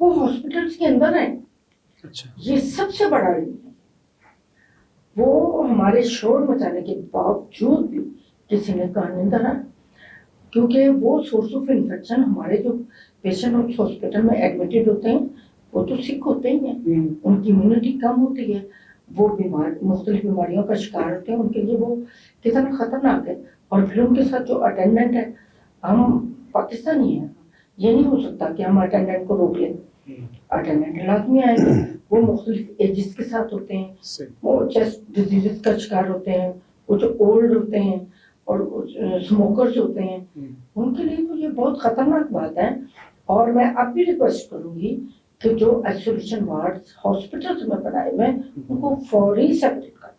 وہ ہاسپٹلس کے اندر ہیں. اچھا. یہ سب سے بڑا ریزن ہے. وہ ہمارے شور مچانے کے باوجود بھی کسی نے کان نہیں دھرا, کیونکہ وہ سورس آف انفیکشن ہمارے جو پیشنٹ ہاسپٹل میں ایڈمٹڈ ہوتے ہیں وہ تو سک ہوتے ہی ہیں, ان کی امیونٹی کم ہوتی ہے, وہ مختلف بیماریوں کا شکار ہوتے ہیں, ان کے لیے وہ کتنا خطرناک ہے. اور پھر ان کے ساتھ جو اٹینڈنٹ ہے, ہم پاکستانی ہیں, یہ نہیں ہو سکتا کہ ہم اٹینڈنٹ کو روک لیں. اٹینڈنٹ لازمی آئیں گے, وہ مختلف ایجز کے ساتھ ہوتے ہیں, وہ چیسٹ ڈیزیز کا شکار ہوتے ہیں, وہ جو اولڈ ہوتے ہیں اور اسموکرز ہوتے ہیں, ان کے لیے تو یہ بہت خطرناک بات ہے. اور میں اب بھی ریکویسٹ کروں گی کہ جو آئسولیشن وارڈ ہاسپٹلس میں بنائے ہوئے ہیں ان کو فوری سیپریٹ کریں.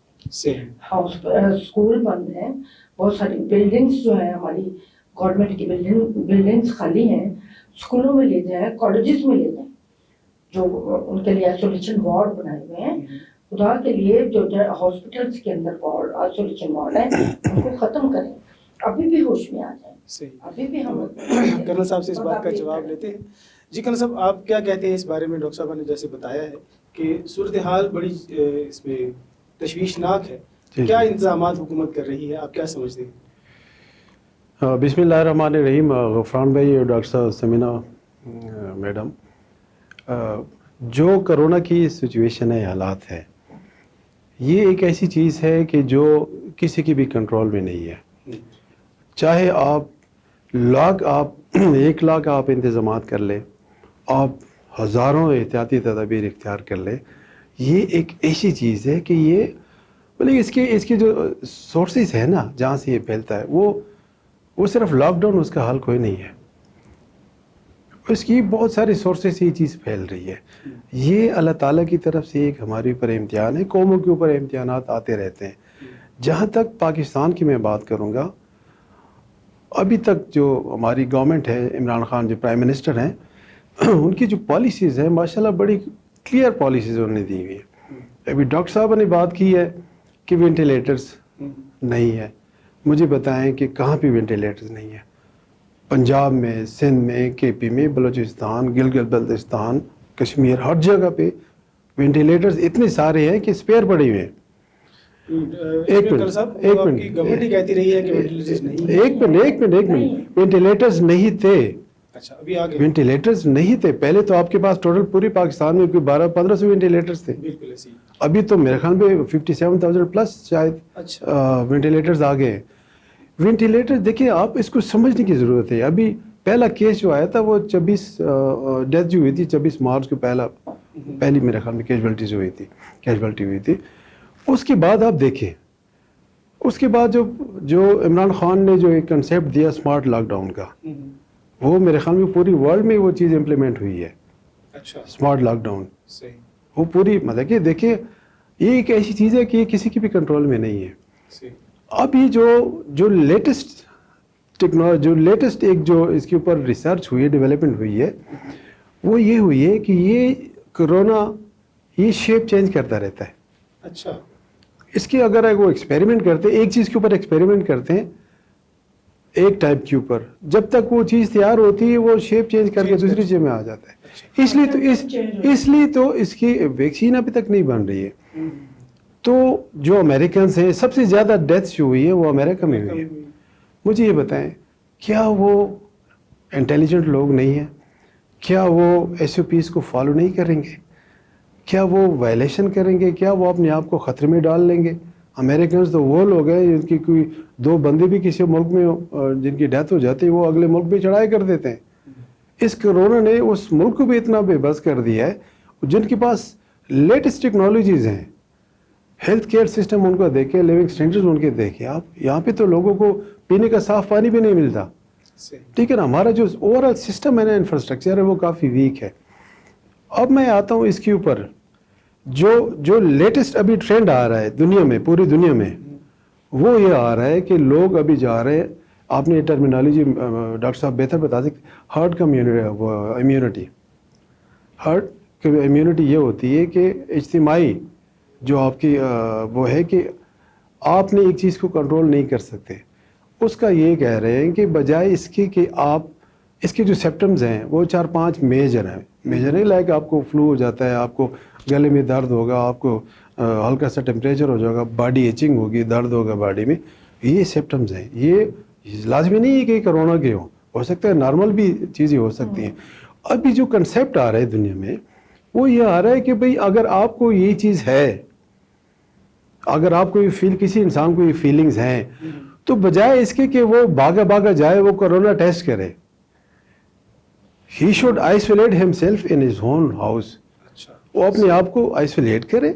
اسکول بند ہیں, بہت ساری بلڈنگس جو ہیں ہماری گورنمنٹ کی بلڈنگس خالی ہیں, اسکولوں میں لے جائیں, کالجز میں لے جائیں, جو ان کے لیے آئسولیشن وارڈ بنائے ہوئے ہیں. خدا کے لیے جو ہاسپٹلس کے اندر وارڈ آئسولیشن وارڈ ہیں ان کو ختم کریں, ابھی بھی ہوش میں آ جائیں. ابھی بھی ہم کرنل صاحب سے اس بات کا جواب لیتے ہیں. جی کرنل صاحب, آپ کیا کہتے ہیں اس بارے میں؟ ڈاکٹر صاحب نے جیسے بتایا ہے کہ صورتحال بڑی اس میں تشویشناک ہے, کیا انتظامات حکومت کر رہی ہے, آپ کیا سمجھتے ہیں؟ بسم اللہ الرحمن الرحیم. غفران بھائی اور ڈاکٹر صاحب سمینا میڈم, جو کرونا کی سچویشن ہے, حالات ہے, یہ ایک ایسی چیز ہے کہ جو کسی کی بھی کنٹرول میں نہیں ہے. چاہے آپ 1 لاکھ آپ انتظامات کر لیں, آپ ہزاروں احتیاطی تدابیر اختیار کر لیں, یہ ایک ایسی چیز ہے کہ یہ بولے اس کے جو سورسز ہیں نا جہاں سے یہ پھیلتا ہے, وہ صرف لاک ڈاؤن اس کا حل کوئی نہیں ہے. اس کی بہت سارے سورسز سے یہ چیز پھیل رہی ہے. یہ اللہ تعالیٰ کی طرف سے ایک ہمارے اوپر امتحان ہے. قوموں کے اوپر امتحانات آتے رہتے ہیں. جہاں تک پاکستان کی میں بات کروں گا, ابھی تک جو ہماری گورنمنٹ ہے, عمران خان جو پرائم منسٹر ہیں, ان کی جو پالیسیز ہیں ماشاءاللہ بڑی کلیئر پالیسیز انہوں نے دی ہوئی ہیں. ابھی ڈاکٹر صاحب نے بات کی ہے کہ وینٹیلیٹرز نہیں ہے. مجھے بتائیں کہ کہاں پہ وینٹیلیٹرز نہیں ہے؟ پنجاب میں, سندھ میں, کے پی میں, بلوچستان, گلگت بلتستان, کشمیر, ہر جگہ پہ وینٹیلیٹرز اتنے سارے ہیں کہ اسپیئر پڑے ہوئے ہیں. ایک منٹ, وینٹیلیٹرز نہیں تھے. وینٹیلیٹرز نہیں تھے پہلے تو. آپ کے پاس ٹوٹل پوری پاکستان میں 1200-1500 وینٹیلیٹرز تھے. ابھی تو میرے خیال میں 57,000 پلس شاید وینٹیلیٹرز آ گئے. وینٹیلیٹر دیکھیں, آپ اس کو سمجھنے کی ضرورت ہے. ابھی پہلا کیس جو آیا تھا وہ 26 ڈیتھ جو ہوئی تھی 26 مارچ کو, پہلی میرے خیال میں کیجویلٹی ہوئی تھی. اس کے بعد آپ دیکھیں, اس کے بعد جو عمران خان نے جو ایک کنسیپٹ دیا اسمارٹ لاک ڈاؤن کا, وہ میرے خیال میں پوری ورلڈ میں وہ چیز امپلیمنٹ ہوئی ہے. اسمارٹ لاک ڈاؤن وہ پوری, مطلب کہ دیکھیں یہ ایک ایسی چیز ہے کہ یہ کسی کی بھی کنٹرول میں نہیں ہے. اب یہ جو لیٹسٹ ٹیکنالوجی, جو لیٹسٹ ایک جو اس کے اوپر ریسرچ ہوئی ہے, ڈیولپمنٹ ہوئی ہے, وہ یہ ہوئی ہے کہ یہ کرونا یہ شیپ چینج کرتا رہتا ہے. اچھا, اس کے اگر وہ ایکسپیریمنٹ کرتے ہیں, ایک چیز کے اوپر ایکسپیریمنٹ کرتے ہیں ایک ٹائپ کے اوپر, جب تک وہ چیز تیار ہوتی ہے وہ شیپ چینج کر کے دوسری چیز میں آ جاتا ہے. اس لیے تو اس کی ویکسین ابھی تک نہیں بن رہی ہے. تو جو امریکنز ہیں, سب سے زیادہ ڈیتھس جو ہوئی ہے وہ امریکہ میں ہوئی ہے. مجھے یہ بتائیں, کیا وہ انٹیلیجنٹ لوگ نہیں ہیں؟ کیا وہ ایس او پیز کو فالو نہیں کریں گے؟ کیا وہ وائلیشن کریں گے؟ کیا وہ اپنے آپ کو خطرے میں ڈال لیں گے؟ امریکنز تو وہ لوگ ہیں جن کی کوئی 2 بندے بھی کسی ملک میں جن کی ڈیتھ ہو جاتی ہے وہ اگلے ملک پہ چڑھائی کر دیتے ہیں. اس کرونا نے اس ملک کو بھی اتنا بے بس کر دیا ہے, جن کے پاس لیٹسٹ ٹیکنالوجیز ہیں, ہیلتھ کیئر سسٹم ان کو دیکھیں, لیونگ اسٹینڈرڈ ان کے دیکھیں. آپ یہاں پہ تو لوگوں کو پینے کا صاف پانی بھی نہیں ملتا. ٹھیک ہے نا, ہمارا جو اوور آل سسٹم ہے نا, انفراسٹرکچر ہے, وہ کافی ویک ہے. اب میں آتا ہوں اس کے اوپر, جو لیٹسٹ ابھی ٹرینڈ آ رہا ہے دنیا میں, پوری دنیا میں, وہ یہ آ رہا ہے کہ لوگ ابھی جا رہے ہیں, آپ نے ٹرمینالوجی ڈاکٹر صاحب بہتر بتا سکتے, ہارڈ کا امیونٹی. ہارڈ کی امیونٹی یہ ہوتی ہے کہ اجتماعی جو آپ کی وہ ہے کہ آپ نے ایک چیز کو کنٹرول نہیں کر سکتے. اس کا یہ کہہ رہے ہیں کہ بجائے اس کی کہ آپ اس کے جو سمپٹمز ہیں وہ 4-5 میجر ہیں. میجر نہیں لائک آپ کو فلو ہو جاتا ہے, آپ کو گلے میں درد ہوگا, آپ کو ہلکا سا ٹیمپریچر ہو جائے گا, باڈی ایچنگ ہوگی, درد ہوگا باڈی میں, یہ سمپٹمز ہیں. یہ لازمی نہیں ہے کہ کرونا کے ہو سکتا ہے نارمل بھی چیزیں ہو سکتی ہیں. ابھی جو کنسیپٹ آ رہا ہے دنیا میں وہ یہ آ رہا ہے کہ بھئی اگر آپ کو یہ چیز ہے, اگر آپ کو یہ کسی انسان کو یہ فیلنگز ہیں, تو بجائے اس کے کہ وہ بھاگا جائے وہ کرونا ٹیسٹ کرے, he should isolate himself in his own house. وہ اپنے آپ کو آئسولیٹ کرے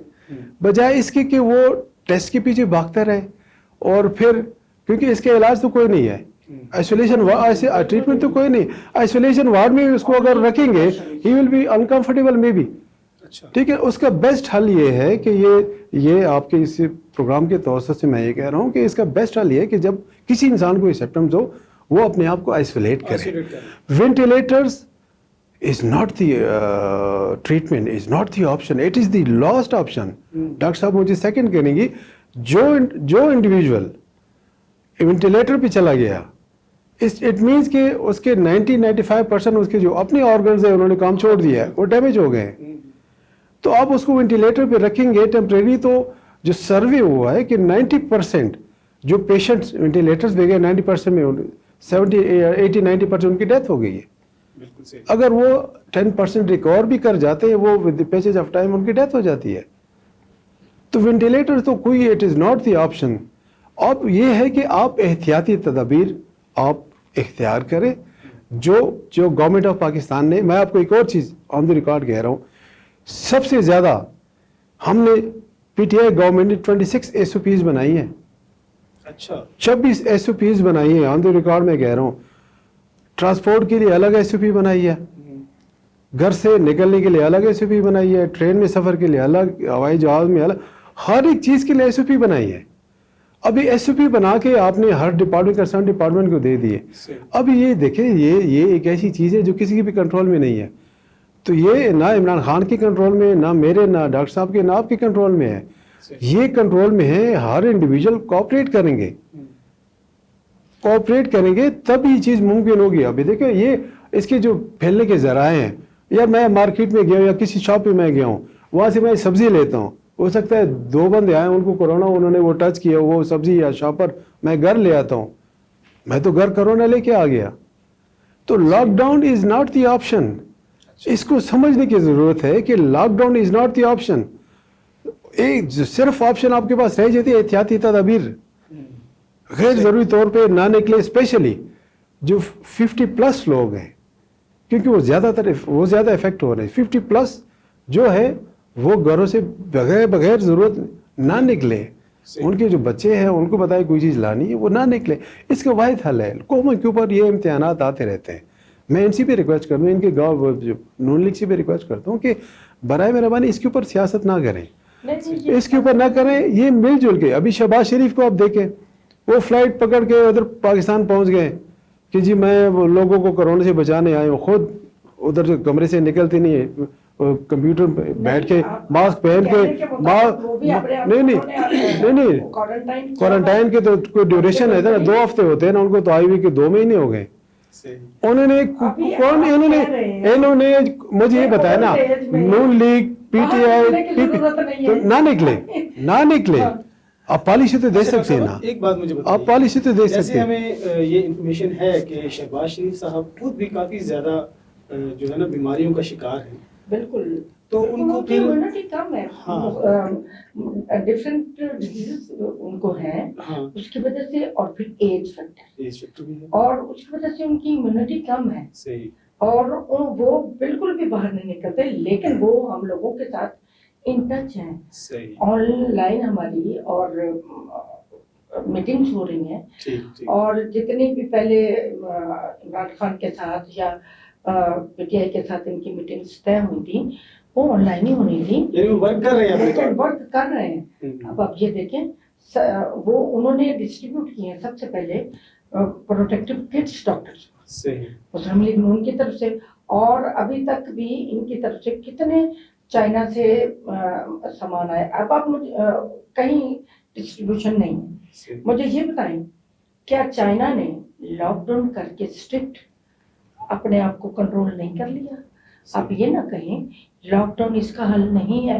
بجائے اس کے کہ وہ ٹیسٹ کے پیچھے بھاگتا رہے. اور پھر کیونکہ اس کا علاج تو کوئی نہیں ہے, آئسولیشن ٹریٹمنٹ تو کوئی نہیں, آئسولیشن وارڈ میں اس کو اگر رکھیں گے he will be uncomfortable maybe. ٹھیک ہے, اس کا بیسٹ حل یہ ہے کہ یہ آپ کے اس پروگرام کے توسط سے میں یہ کہہ رہا ہوں کہ اس کا بیسٹ حل یہ ہے کہ جب کسی انسان کو یہ سمپٹمز ہو وہ اپنے آپ کو آئسولیٹ کرے. Ventilators is not the treatment, is not the option, it is the last option. Doctor صاحب مجھے سیکنڈ کریں گی, جو انڈیویجول وینٹیلیٹر پہ چلا گیا اٹ مینس کہ اس کے 90-95% اس کے جو اپنے آرگنز ہیں انہوں نے کام چھوڑ دیا ہے, وہ ڈیمیج ہو گئے ہیں. تو آپ اس کو وینٹیلیٹر پہ رکھیں گے ٹیمپریری, تو جو سروے ہوا ہے کہ 90% جو پیشنٹس وینٹیلیٹرز پہ گئے 90% میں 70-80-90% ان کی ڈیتھ ہو گئی ہے. اگر وہ 10% ریکور بھی کر جاتے ہیں وہ with the passage of time ان کی ڈیتھ ہو جاتی ہے. تو وینٹیلیٹر تو کوئی it is not the option. اب یہ ہے کہ آپ احتیاطی تدابیر آپ اختیار کریں جو گورنمنٹ آف پاکستان نے. میں آپ کو ایک اور چیز آن دی ریکارڈ کہہ رہا ہوں, سب سے زیادہ ہم نے پی ٹی آئی گورنمنٹ نے 26 SOPs بنائی ہیں. اچھا 26 SOPs بنائی ہیں آن دی ریکارڈ میں کہہ رہا ہوں. ٹرانسپورٹ کے لیے الگ SOP بنائی ہے, گھر سے نکلنے کے لیے الگ SOP بنائی ہے, ٹرین میں سفر کے لیے الگ, ہوائی جہاز میں الگ, ہر ایک چیز کے لیے SOP بنائی ہے. ابھی SOP بنا کے آپ نے ہر ڈپارٹمنٹ کنسرن ڈپارٹمنٹ کو دے دیے. اب یہ دیکھیں یہ ایک ایسی چیز ہے جو کسی کے بھی کنٹرول میں نہیں ہے. تو یہ نہ عمران خان کے کنٹرول میں, نہ میرے, نہ ڈاکٹر صاحب کے, نہ آپ کے کنٹرول میں ہے. یہ کنٹرول میں ہے, ہر انڈیویجول کوآپریٹ کریں گے, کوآپریٹ کریں گے تب یہ چیز ممکن ہوگی. ابھی دیکھیں یہ اس کے جو پھیلنے کے ذرائع ہیں, یار میں مارکیٹ میں گیا ہوں یا کسی شاپ پہ میں گیا ہوں, وہاں سے میں سبزی لیتا ہوں, ہو سکتا ہے 2 بندے آئے ان کو کورونا, انہوں نے وہ ٹچ کیا وہ سبزی یا شاپر, میں گھر لے آتا ہوں, میں تو گھر کورونا لے کے آ گیا. تو lockdown is not the option. اس کو سمجھنے کی ضرورت ہے کہ lockdown is not the option. ایک صرف آپشن آپ کے پاس رہ جاتی ہے احتیاطی تدابیر, غیر ضروری طور پہ نہ نکلے, اسپیشلی جو 50+ لوگ ہیں کیونکہ وہ زیادہ افیکٹ ہو رہے ہیں. 50+ جو ہے وہ گھروں سے بغیر ضرورت نہ نکلے. ان کے جو بچے ہیں ان کو بتائے کوئی چیز لانی ہے وہ نہ نکلے. اس کا واحد حل ہے. قوموں کے اوپر یہ امتحانات آتے رہتے ہیں. میں ان سے بھی ریکویسٹ کرتا ہوں, ان کے گاؤں نون لیگ سے بھی ریکویسٹ کرتا ہوں کہ برائے مہربانی اس کے اوپر سیاست نہ کریں, اس کے اوپر نہ کریں. یہ مل جل کے, ابھی شہباز شریف کو آپ دیکھیں, وہ فلائٹ پکڑ کے ادھر پاکستان پہنچ گئے کہ جی میں لوگوں کو کورونا سے بچانے آئے ہوں, خود ادھر کمرے سے نکلتے نہیں ہے, کمپیوٹر پہ بیٹھ کے ماسک پہن کے, نہیں کوارنٹائن کے تو کوئی ڈیوریشن ہے نا, 2 ہفتے ہوتے ہیں نا, ان کو تو آئی ہوئی کہ 2 مہینے ہو گئے. انہوں نے مجھے یہ بتایا نا, نون لیگ پی ٹی آئی نہ نکلے. آپ پالیسی تو دے سکتے ہیں نا, ایک بات مجھے بتائیے, آپ پالیسی تو دے سکتے ہیں. ہمیں یہ انفارمیشن ہے کہ شہباز شریف صاحب خود بھی کافی زیادہ جو ہے نا بیماریوں کا شکار ہیں. بالکل, تو ان کو پھر امیونٹی کم ہے, ڈفرینٹ ڈیزیز ان کو ہیں, اس کی وجہ سے, اور پھر ایج فیکٹر بھی ہے, اور اس کی وجہ سے ان کی امیونٹی کم ہے. صحیح. اور وہ بالکل بھی باہر نہیں نکلتے, لیکن وہ ہم لوگوں کے ساتھ ان ٹچ ہیں. صحیح. آن لائن ہماری اور میٹنگز ہو رہی ہیں, اور جتنی بھی پہلے عمران خان کے ساتھ یا پی ٹی آئی کے ساتھ ان کی میٹنگز طے ہوئی تھیں وہ آن لائن ہی ہونی تھی. ورک کر رہے ہیں. اب یہ دیکھیں وہ انہوں نے ڈسٹریبیوٹ کیے ہیں سب سے پہلے پروٹیکٹیو کٹس ڈاکٹرز مسلم لیگ نون کی طرف سے, اور ابھی تک بھی ان کی طرف سے کتنے چائنا سے سامان آئے. اب آپ کہیں ڈسٹریبیوشن نہیں ہے. مجھے یہ بتائیں کیا چائنا نے لاک ڈاؤن کر کے اسٹرکٹ اپنے آپ کو کنٹرول نہیں کر لیا؟ آپ یہ نہ کہیں لاک ڈاؤن اس کا حل نہیں ہے.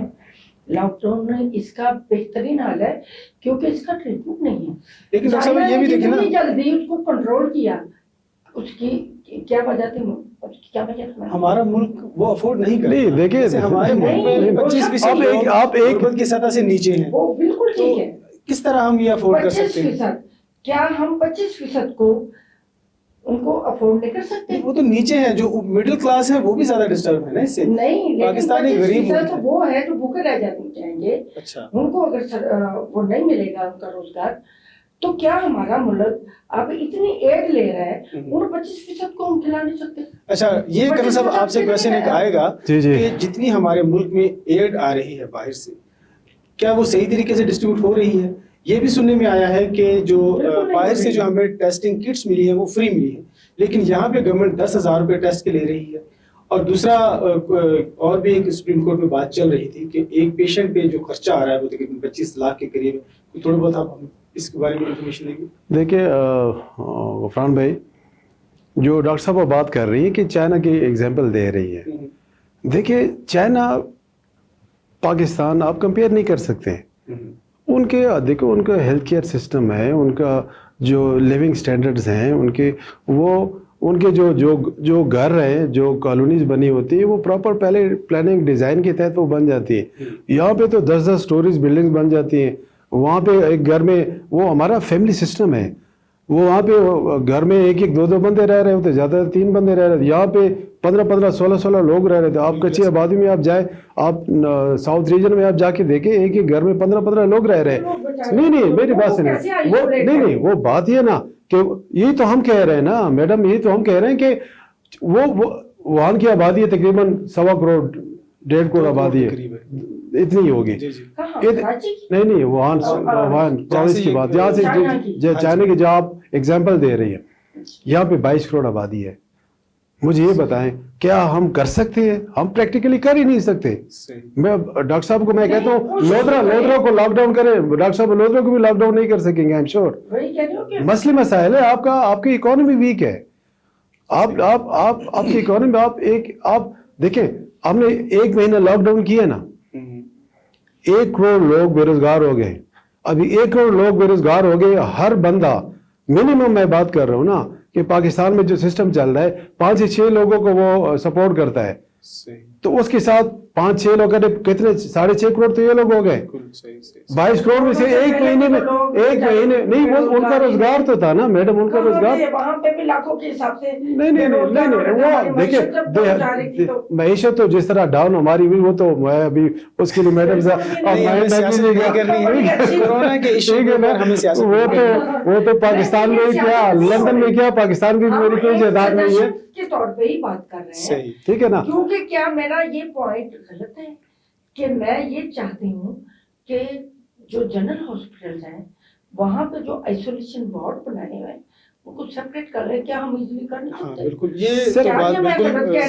لاک ڈاؤن اس کا بہترین حل ہے کیونکہ اس کا ٹریٹمنٹ نہیں ہے. لیکن ڈاکٹر صاحب یہ بھی دیکھیں نا, جلدی اس کو کنٹرول کیا, اس کی کیا وجہ تھی, کیا وجہ تھی؟ ہمارا ملک وہ افورڈ نہیں کرتا. نہیں دیکھیں ہمارے ملک میں 25% آپ ایک غربت کی سطح سے نیچے ہیں. وہ بالکل ٹھیک ہے. کس طرح ہم یہ افورڈ کر سکتے ہیں؟ 25%. کیا ہم 25% کو ان کو افورڈ نہیں کر سکتے؟ وہ تو نیچے ہیں, جو مڈل کلاس ہے وہ بھی زیادہ ڈسٹرب ہے نا اس سے. نہیں, پاکستان ایک غریب ملک ہے. وہ ہے جو بھوکے رہ جائیں گے. اچھا, ان کو اگر وہ نہیں ملے گا ان کا روزگار, تو کیا ہمارا ملک اب اتنی ایڈ لے رہا ہے, ان 25% کو ہم کھلا نہیں سکتے؟ اچھا, یہ کرنا صاحب آپ سے کوشچن ایک آئے گا کہ جتنی ہمارے ملک میں ایڈ آ رہی ہے باہر سے, کیا وہ صحیح طریقے سے ڈسٹریبیوٹ ہو رہی ہے؟ یہ بھی سننے میں آیا ہے کہ جو باہر سے جو ہمیں ٹیسٹنگ کٹس ملی ہیں وہ فری ملی ہیں, لیکن یہاں پہ گورنمنٹ 10,000 روپے ٹیسٹ کے لے رہی ہے. اور دوسرا اور بھی ایک سپریم کورٹ میں بات چل رہی تھی کہ ایک پیشنٹ پہ جو خرچہ آ رہا ہے وہ تقریباً 25 لاکھ کے قریب ہے. تھوڑا بہت آپ اس کے بارے میں انفارمیشن دیں گے؟ دیکھیے غفران بھائی, جو ڈاکٹر صاحب بات کر رہی ہیں کہ چائنا کی ایگزامپل دے رہی ہے. دیکھیے چائنا پاکستان آپ کمپیئر نہیں کر سکتے. ان کے دیکھو ان کا ہیلتھ کیئر سسٹم ہے, ان کا جو لیونگ سٹینڈرڈز ہیں ان کے, وہ ان کے جو گھر ہیں, جو کالونیز بنی ہوتی ہے وہ پراپر پہلے پلاننگ ڈیزائن کے تحت وہ بن جاتی ہے. یہاں پہ تو 10 سٹوریز بلڈنگز بن جاتی ہیں. وہاں پہ ایک گھر میں, وہ ہمارا فیملی سسٹم ہے, وہ وہاں پہ گھر میں 1-2 بندے رہ رہے ہوتے, زیادہ 3 بندے رہ رہے تھے. یہاں پہ 15, 16 لوگ رہ رہے تھے. آپ کچی آبادی میں آپ جائیں, آپ ساؤتھ ریجن میں آپ جا کے دیکھیں, ایک گھر میں 15 لوگ رہ رہے ہیں. نہیں میری بات سنیں, وہ نہیں وہ بات یہ نا کہ یہی تو ہم کہہ رہے ہیں نا میڈم, یہی تو ہم کہہ رہے ہیں کہ وہ وہاں کی آبادی ہے تقریباً 1.25 کروڑ 1.5 کروڑ آبادی ہے, اتنی ہوگی. نہیں وہاں پروونس کی بات, یہاں سے چائنا کی جو آپ ایگزامپل دے رہی ہے, یہاں پہ 22 کروڑ آبادی ہے. مجھے یہ بتائیں کیا ہم کر سکتے ہیں؟ ہم پریکٹیکلی کر ہی نہیں سکتے. میں ڈاکٹر صاحب کو میں کہتا ہوں لودھرا کو لاک ڈاؤن کریں, ڈاکٹر صاحب لودھرا کو بھی لاک ڈاؤن نہیں کر سکیں گے, آئی ایم شیور. مسئلے مسائل ہے, آپ کی اکانومی ویک ہے. آپ کی اکانومی, آپ دیکھیں, آپ نے 1 مہینہ لاک ڈاؤن کیا نا, 1 کروڑ لوگ بے روزگار ہو گئے. ابھی 1 کروڑ لوگ بے روزگار ہو گئے. ہر بندہ منیمم میں بات کر رہا ہوں نا کہ پاکستان میں جو سسٹم چل رہا ہے 5 سے 6 لوگوں کو وہ سپورٹ کرتا ہے, تو اس کے ساتھ 5-6 لوگ کتنے 6.5 کروڑ تو یہ لوگ ہو گئے. 22 کروڑ میں سے 1 مہینے میں نہیں, وہ ان کا روزگار تو تھا نا میڈم, ان کا روزگار وہاں پہ بھی لاکھوں کے حساب سے. نہیں وہ دیکھیں معیشت تو جس طرح ڈاؤن ہماری ہوئی, وہ تو میں ابھی اس کے لیے میڈم وہ تو پاکستان میں کیا, لندن میں کیا, پاکستان کی میری کوئی جائیداد نہیں ہے کے طور پہ ہی بات کر رہے ہیں, ٹھیک ہے نا. کیونکہ کیا میرا یہ پوائنٹ غلط ہے کہ میں یہ چاہتی ہوں کہ جو جنرل ہاسپٹلز ہیں وہاں پہ جو آئسولیشن وارڈ بنائے ہوئے ہیں وہ کچھ سیپریٹ کر رہے ہیں, کیا ہم ایزیلی کر نہیں سکتے؟ بالکل, یہ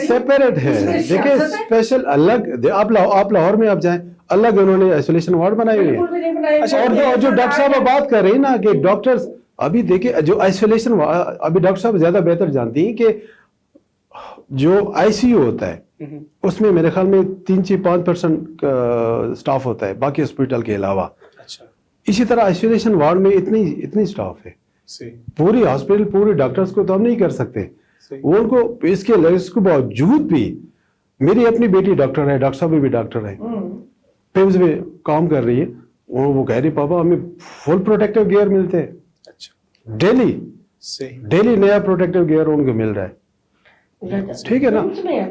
سیپریٹ ہے. دیکھیں اسپیشل الگ, آپ لاہور میں آپ جائیں, الگ انہوں نے آئسولیشن وارڈ بنائے ہوئے ہیں. اور جو ڈاکٹر صاحب بات کر رہے ہیں نا کہ ڈاکٹرز, ابھی دیکھیں جو آئسولیشن, ابھی ڈاکٹر صاحب زیادہ بہتر جانتی ہیں کہ جو آئی سی یو ہوتا ہے اس میں میرے خیال میں 3-5% سٹاف ہوتا ہے باقی ہاسپٹل کے علاوہ. اسی طرح آئسولیشن وارڈ میں اتنی سٹاف ہے. پوری ہاسپٹل پورے ڈاکٹرز کو تو ہم نہیں کر سکتے. وہ ان کو اس کے باوجود بھی, میری اپنی بیٹی ڈاکٹر ہے, ڈاکٹر صاحب بھی ڈاکٹر ہے, پیمز میں کام کر رہی ہے. وہ کہہ رہی پاپا ہمیں فل پروٹیکٹیو گیئر ملتے ہیں ڈیلی نیا پروٹیکٹیو گیئر ان کو مل رہا ہے. ٹھیک ہے نا.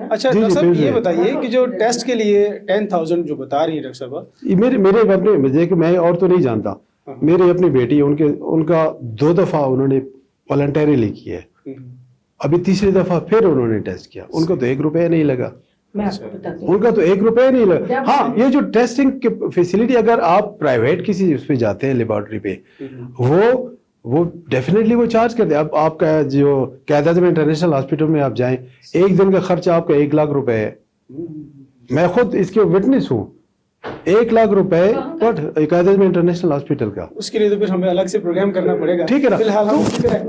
اچھا ڈاکٹر صاحب یہ بتائیے کہ جو ٹیسٹ کے لیے 10,000 جو بتا رہی ہیں ڈاکٹر صاحب, میرے اپنے میں اور تو نہیں جانتا, میری اپنی بیٹی ان کا 2 دفعہ انہوں نے والنٹریلی کیا ہے, ابھی تیسری دفعہ پھر انہوں نے ٹیسٹ کیا, ان کو تو 1 روپیہ نہیں لگا. ان کا تو 1 روپیہ نہیں لگا. ہاں یہ جو ٹیسٹنگ کی فیسلٹی, اگر آپ پرائیویٹ کسی اس پہ جاتے ہیں لیبارٹری پہ, وہ ڈیفینیٹلی وہ چارج کرتے ہیں. اب آپ کا جو قائد اعظم انٹرنیشنل ہاسپٹل میں آپ جائیں, 1 دن کا خرچہ آپ کا 1 لاکھ روپے ہے. میں خود اس کے وٹنس ہوں. 1 لاکھ روپے پر قائد اعظم انٹرنیشنل ہاسپٹل کا. اس کے لیے تو پھر ہمیں الگ سے پروگرام کرنا پڑے گا. ٹھیک ہے نا.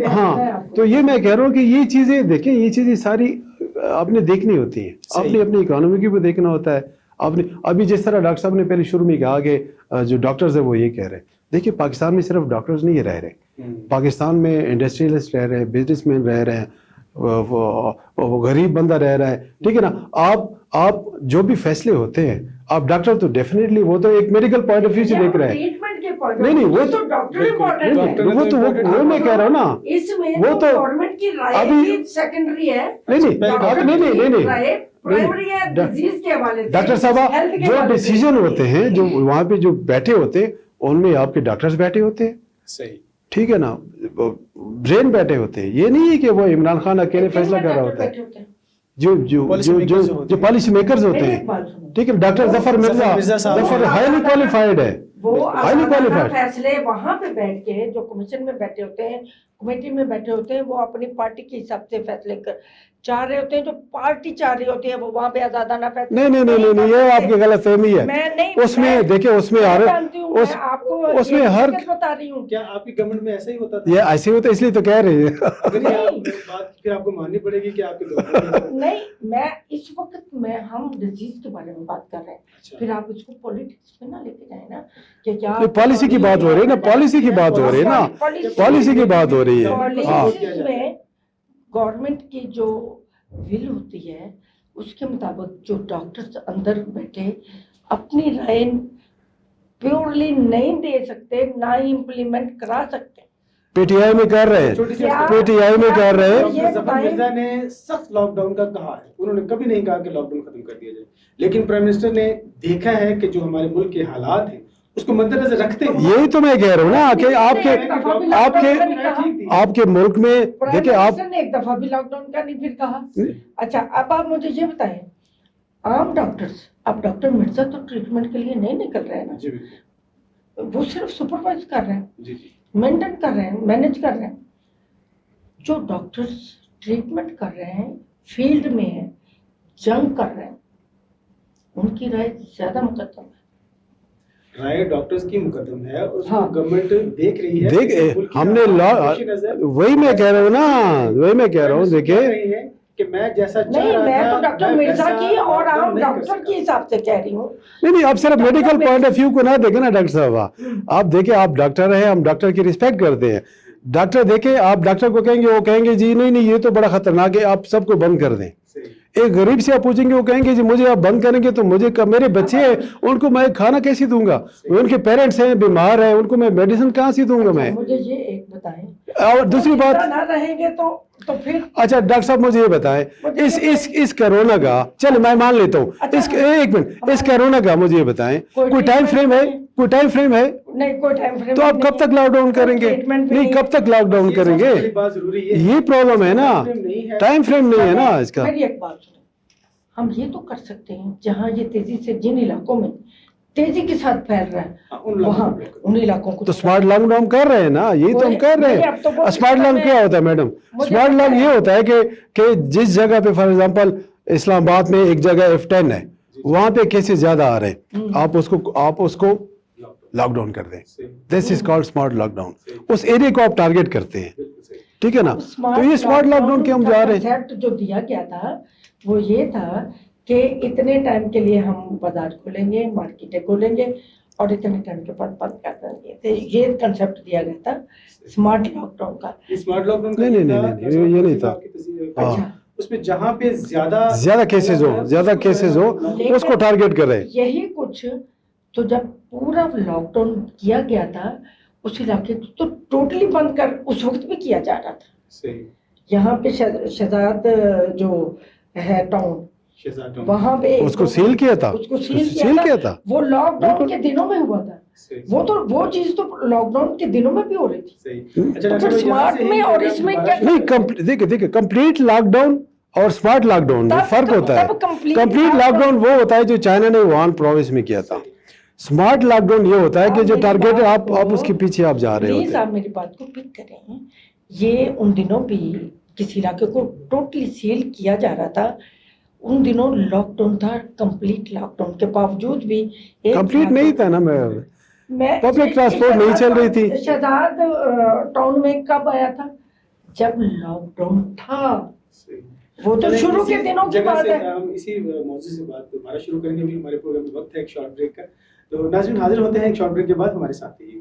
ہاں تو یہ میں کہہ رہا ہوں کہ یہ چیزیں دیکھیں, یہ چیزیں ساری آپ نے دیکھنی ہوتی ہیں, آپ نے اپنی اکانومی کی بھی دیکھنا ہوتا ہے. آپ نے ابھی جس طرح ڈاکٹر صاحب نے پہلے شروع میں کہا کہ جو ڈاکٹرز ہیں وہ یہ کہہ رہے ہیں, دیکھیے پاکستان میں صرف ڈاکٹرز نہیں رہ رہے, پاکستان میں انڈسٹریلسٹ رہ رہے ہیں, بزنس مین رہ رہے ہیں, وہ غریب بندہ رہ رہا ہے, ٹھیک ہے نا. آپ جو بھی فیصلے ہوتے ہیں, آپ ڈاکٹر تو ڈیفینیٹلی وہ تو ایک میڈیکل پوائنٹ آف ویو سے دیکھ رہے ہیں. نہیں وہ تو ڈاکٹر امپورٹنٹ ہے, وہ تو وہ میں کہہ رہا ہوں نا, اس میں وہ تو گورنمنٹ کی رائے بھی سیکنڈری ہے, نہیں پرائمری ہے ڈیزیز کے حوالے سے. ڈاکٹر صاحب جو ڈیسیجن ہوتے ہیں, جو وہاں پہ جو بیٹھے ہوتے ہیں, ان میں آپ کے ڈاکٹرز بیٹھے ہوتے ہیں, صحیح, ٹھیک ہے نا, برین بیٹھے ہوتے ہیں. یہ نہیں ہے کہ وہ عمران خان اکیلے فیصلہ کر رہا ہوتا ہے. جو پالیسی میکرز ہوتے ہیں, ٹھیک ہے, ڈاکٹر ظفر مرزا ظفر ہائیلی کوالیفائڈ ہے, وہ ہائیلی کوالیفائڈ. فیصلے وہاں پہ بیٹھ کے جو کمیشن میں بیٹھے ہوتے ہیں, کمیٹی میں بیٹھے ہوتے ہیں, وہ اپنی پارٹی کے حساب سے فیصلے چاہ رہے ہوتے ہیں, جو پارٹی چاہ رہی ہوتی ہے وہ وہاں پہ آزادانہ فیصلے. نہیں, یہ آپ کی غلط فہمی ہے. اس میں دیکھیں, اس میں اس میں ہر بتا رہی ہوں, کیا آپ کی گورنمنٹ میں ایسا ہی ہوتا تھا؟ یہ ایسے ہوتا ہے, اس لیے تو کہہ رہی ہے. بات پھر آپ کو ماننی پڑے گی کہ آپ کے نہیں, میں اس وقت میں ہم ڈیزیز کے بارے میں بات کر رہے ہیں, پھر آپ اس کو پولیٹکس میں نہ لے کے جائیں نا, کہ کیا پالیسی کی بات ہو رہی ہے نا, پالیسی کی بات ہو رہی ہے نا, پالیسی کی بات ہو رہی ہے. پالیسیز میں گورنمنٹ کی جو ول ہوتی ہے اس کے مطابق جو ڈاکٹرز اندر بیٹھے اپنی رائے پیورلی نہیں دے سکتے, نہ ہی امپلیمنٹ کرا سکتے. پی ٹی آئی میں کر رہے ہیں, پی ٹی آئی میں کر رہے ہیں. ظفر مرزا نے سخت لاک ڈاؤن کا کہا ہے, انہوں نے کبھی نہیں کہا کہ لاک ڈاؤن ختم کر دیا جائے, لیکن پرائم منسٹر نے دیکھا ہے کہ جو ہمارے ملک کے حالات ہیں اس کو مد نظر رکھتے ہیں. یہی تو میں کہہ رہا ہوں نا کہ آپ کے ملک میں دیکھیں, آپ نے ایک دفعہ بھی لاک ڈاؤن کا نہیں پھر کہا. اچھا, اب آپ مجھے یہ بتائیں, عام ڈاکٹرز, اب ڈاکٹر مرزا تو ٹریٹمنٹ کے لیے نہیں نکل رہے ہیں نا, وہ صرف سپروائز کر رہے ہیں, مینٹین کر رہے ہیں, مینج کر رہے ہیں. جو ڈاکٹرز ٹریٹمنٹ کر رہے ہیں, فیلڈ میں ہیں, جنگ کر رہے ہیں, ان کی رائے زیادہ مقدم ہے. رائے ڈاکٹرز کی مقدم ہے, اور اس کو گورنمنٹ دیکھ رہی ہے. دیکھ ہم نے وہی میں کہہ رہا ہوں نا, وہی میں کہہ رہا ہوں, دیکھیں کہ میں جیسا نہیں, میں تو ڈاکٹر مرزا کی اور عام ڈاکٹر کے حساب سے کہہ رہی ہوں. نہیں, آپ صرف میڈیکل پوائنٹ آف ویو کو نہ دیکھیں نا ڈاکٹر صاحب. آپ دیکھیں, آپ ڈاکٹر ہیں, ہم ڈاکٹر کی رسپیکٹ کرتے ہیں. ڈاکٹر دیکھیں, آپ ڈاکٹر کو کہیں گے, وہ کہیں گے جی نہیں یہ تو بڑا خطرناک ہے, آپ سب کو بند کر دیں. ایک غریب سے آپ پوچھیں گے, وہ کہیں گے جی مجھے آپ بند کریں گے تو مجھے میرے بچے ہیں, ان کو میں کھانا کیسے دوں گا, ان کے پیرنٹس ہیں بیمار ہیں, ان کو میں میڈیسن کہاں سے دوں گا میں. مجھے یہ ایک بتائیں, اور دوسری بات, نہ رہیں گے تو پھر اچھا ڈاکٹر صاحب مجھے یہ بتائیں, اس کرونا کا, چل میں مان لیتا ہوں, ایک منٹ, اس کرونا کا مجھے یہ بتائیں, کوئی ٹائم فریم ہے؟ کوئی ٹائم فریم ہے؟ نہیں, کوئی ٹائم فریم. تو آپ کب تک لاک ڈاؤن کریں گے؟ نہیں, کب تک لاک ڈاؤن کریں گے؟ یہ پرابلم ہے نا, ٹائم فریم نہیں ہے نا اس کا. میری ایک بات سنیں, ہم یہ تو کر سکتے ہیں جہاں یہ تیزی سے, جن علاقوں میں تیزی کے ساتھ پھیل رہا ہے, وہاں ان علاقوں کو تو اسمارٹ لاک ڈاؤن کر رہے ہیں نا, یہی تو ہم کر رہے ہیں. اسمارٹ لاک کیا ہوتا ہے میڈم؟ اسمارٹ لاک یہ ہوتا ہے کہ جس جگہ پہ فار ایگزامپل اسلام آباد میں ایک جگہ F10 ہے, وہاں پہ کیسز زیادہ آ رہے ہیں, آپ اس کو لاک ڈاؤن کر دیں. This is called smart lockdown. اس ایریا کو آپ ٹارگیٹ کرتے ہیں, ٹھیک ہے نا. تو یہ اسمارٹ لاک ڈاؤن کے ہم جا رہے ہیں. جو دیا گیا تھا وہ یہ تھا کہ اتنے ٹائم کے لیے ہم بازار کھولیں گے, مارکیٹیں کھولیں گے, اور اتنے ٹائم کے بعد بند کر دیں گے. یہ کنسیپٹ دیا گیا تھا اسمارٹ لاک ڈاؤن کا. اسمارٹ لاک ڈاؤن نہیں, یہ نہیں تھا. اس میں جہاں پہ زیادہ کیسز ہو اس کو ٹارگیٹ کر رہے ہیں. یہی کچھ تو جب پورا لاک ڈاؤن کیا گیا تھا اس علاقے کو تو ٹوٹلی بند کر اس وقت بھی کیا جا رہا تھا. یہاں پہ شہزاد جو ہے ٹاؤن, وہاں پہ اس کو سیل کیا تھا, وہ لاک ڈاؤن کے دنوں میں ہوا تھا. وہ چیز تو لاک ڈاؤن کے دنوں میں بھی ہو رہی تھی. اسمارٹ میں اور اس میں کیا نہیں, دیکھیں کمپلیٹ لاک ڈاؤن اور اسمارٹ لاک ڈاؤن میں فرق ہوتا ہے. کمپلیٹ لاک ڈاؤن وہ ہوتا ہے جو چائنا نے ووہان پروونس میں کیا تھا. اسمارٹ لاک ڈاؤن یہ ہوتا ہے کہ جو ٹارگیٹ آپ اس کے پیچھے آپ جا رہے ہوتے ہیں. پلیز آپ میری بات کو پک کریں, یہ ان دنوں بھی کسی علاقے کو ٹوٹلی سیل کیا جا رہا تھا. ان دنوں لاک ڈاؤن تھا, کمپلیٹ لاک ڈاؤن کے باوجود بھی کمپلیٹ نہیں تھا نا, میں پبلک ٹرانسپورٹ نہیں چل رہی تھی. شہزاد ٹاؤن میں کب آیا تھا؟ جب لاک ڈاؤن تھا. وہ تو شروع کے دنوں کی بات ہے. ہم اسی موضوع سے بات دوبارہ شروع کریں گے. ابھی ہمارے پروگرام میں وقت ہے ایک شارٹ بریک کا, تو ناظرین حاضر ہوتے ہیں ایک شارٹ بریک کے بعد. ہمارے ساتھ رہیے.